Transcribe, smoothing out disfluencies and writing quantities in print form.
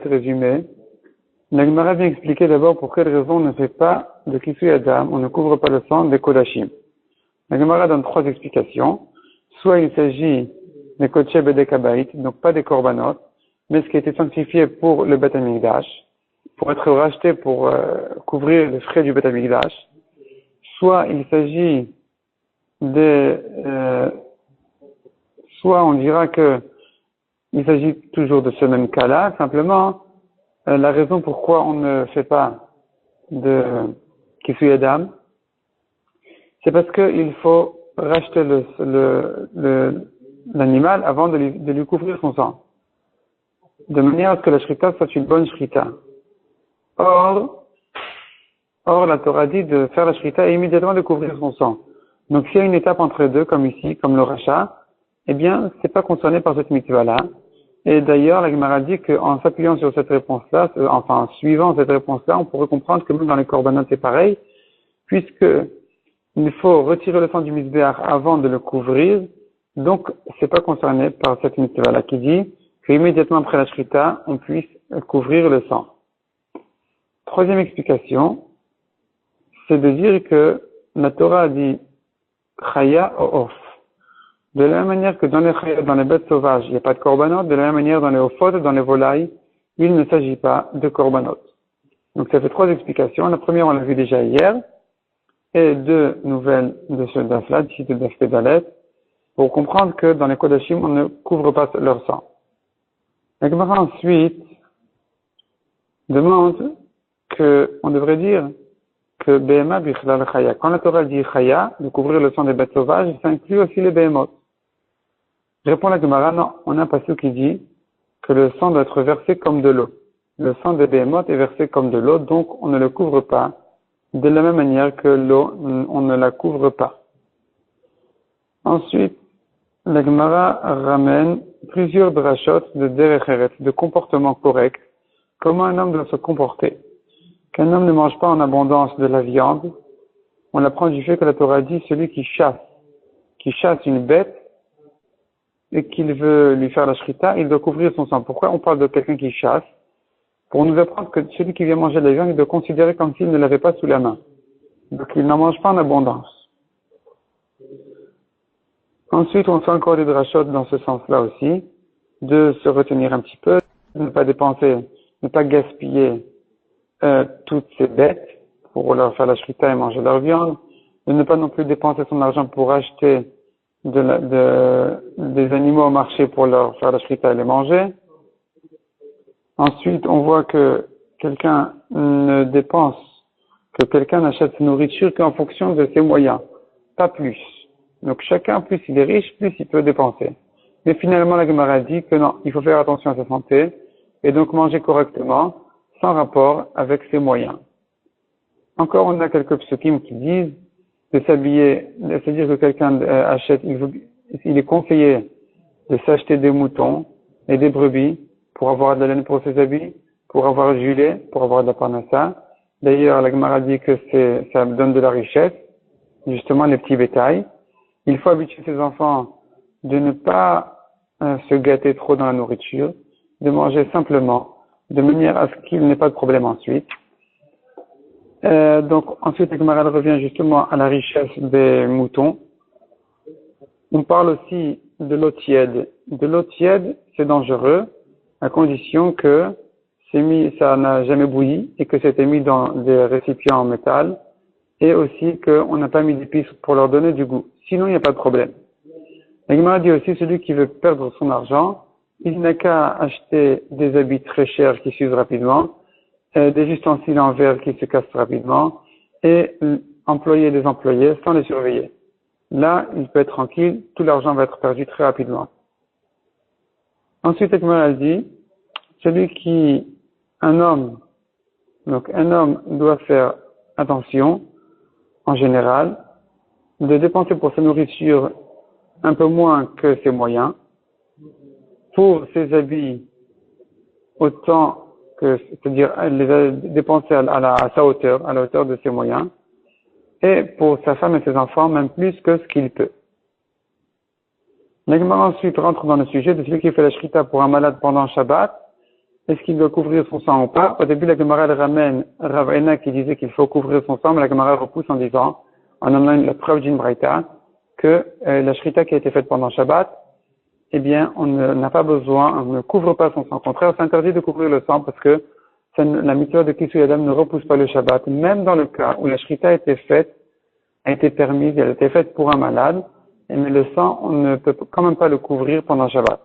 Résumé. La Gemara vient expliquer d'abord pour quelle raison on ne fait pas de Kisui Adam, on ne couvre pas le sang des Kodashim. La Gemara donne trois explications. Soit il s'agit des Kodsheb et des Kabait, donc pas des Korbanot, mais ce qui a été sanctifié pour le Beth Amikdash, pour être racheté pour couvrir les frais du Beth Amikdash. Soit il s'agit soit on dira que il s'agit toujours de ce même cas-là, simplement la raison pourquoi on ne fait pas de Kisui Adam, c'est parce qu'il faut racheter l'animal avant de lui couvrir son sang, de manière à ce que la shrita soit une bonne shrita. Or, la Torah dit de faire la shrita et immédiatement de couvrir son sang. Donc s'il y a une étape entre les deux, comme ici, comme le rachat, eh bien, c'est pas concerné par cette mitzvah-là. Et d'ailleurs, la Gemara dit qu'en s'appuyant sur cette réponse-là, en suivant cette réponse-là, on pourrait comprendre que même dans les korbanot c'est pareil, puisque il faut retirer le sang du misbéach avant de le couvrir, donc c'est pas concerné par cette mitzvah-là qui dit qu'immédiatement après la shrita, on puisse couvrir le sang. Troisième explication, c'est de dire que la Torah dit chaya ou off. De la même manière que dans les bêtes sauvages, il n'y a pas de korbanot, de la même manière dans les ophot, dans les volailles, il ne s'agit pas de korbanot. Donc ça fait trois explications. La première, on l'a vu déjà hier, et deux nouvelles de ce daf-là, d'ici de daf Dalet, pour comprendre que dans les kodashim, on ne couvre pas leur sang. La Gemara ensuite demande on devrait dire que Behema bichlal chaya. Quand la Torah dit chaya, de couvrir le sang des bêtes sauvages, ça inclut aussi les Behemot. Répond la Gemara, non, on a un passage qui dit que le sang doit être versé comme de l'eau. Le sang des Behemot est versé comme de l'eau, donc on ne le couvre pas. De la même manière que l'eau, on ne la couvre pas. Ensuite, la Gemara ramène plusieurs drashot de derech eretz, de comportement correct, comment un homme doit se comporter. Qu'un homme ne mange pas en abondance de la viande, on apprend du fait que la Torah dit celui qui chasse une bête et qu'il veut lui faire la shrita, il doit couvrir son sang. Pourquoi on parle de quelqu'un qui chasse? Pour nous apprendre que celui qui vient manger de la viande, il doit considérer comme s'il ne l'avait pas sous la main. Donc il n'en mange pas en abondance. Ensuite, on fait encore des drachot dans ce sens-là aussi, de se retenir un petit peu, de ne pas dépenser, ne pas gaspiller toutes ces bêtes pour leur faire la shrita et manger leur viande, de ne pas non plus dépenser son argent pour acheter des animaux au marché pour leur faire la shrita et les manger. Ensuite, on voit que quelqu'un n'achète sa nourriture qu'en fonction de ses moyens, pas plus. Donc chacun, plus il est riche, plus il peut dépenser. Mais finalement, la Gemara dit que non, il faut faire attention à sa santé et donc manger correctement, sans rapport avec ses moyens. Encore, on a quelques psukim qui disent de s'habiller, c'est-à-dire que quelqu'un achète, il est conseillé de s'acheter des moutons et des brebis pour avoir de la laine pour ses habits, pour avoir du lait, pour avoir de la parnassa. D'ailleurs, la Gemara dit que ça donne de la richesse, justement les petits bétails. Il faut habituer ses enfants de ne pas se gâter trop dans la nourriture, de manger simplement, de manière à ce qu'il n'ait pas de problème ensuite. Donc ensuite, la Gemara revient justement à la richesse des moutons. On parle aussi de l'eau tiède. De l'eau tiède, c'est dangereux, à condition que ça n'a jamais bouilli et que c'était mis dans des récipients en métal et aussi qu'on n'a pas mis d'épices pour leur donner du goût. Sinon, il n'y a pas de problème. La Gemara dit aussi, celui qui veut perdre son argent, il n'a qu'à acheter des habits très chers qui s'usent rapidement, des ustensiles en verre qui se cassent rapidement et employer des employés sans les surveiller. Là, il peut être tranquille, tout l'argent va être perdu très rapidement. Ensuite, la Gemara dit, un homme doit faire attention, en général, de dépenser pour sa nourriture un peu moins que ses moyens, pour ses habits autant que, c'est-à-dire les dépenser à sa hauteur, à la hauteur de ses moyens, et pour sa femme et ses enfants même plus que ce qu'il peut. La Gemara ensuite rentre dans le sujet de celui qui fait la shrita pour un malade pendant Shabbat. Est-ce qu'il doit couvrir son sang ou pas? Au début, la Gemara elle ramène Rav Hina qui disait qu'il faut couvrir son sang, mais la Gemara repousse en disant, en amenant la preuve d'une braïta, que la shrita qui a été faite pendant Shabbat, eh bien, on n'a pas besoin, on ne couvre pas son sang. Au contraire, c'est interdit de couvrir le sang parce que la mitzvah de Kisui Adam ne repousse pas le Shabbat. Même dans le cas où la shrita a été faite, a été permise, elle a été faite pour un malade, mais le sang, on ne peut quand même pas le couvrir pendant Shabbat.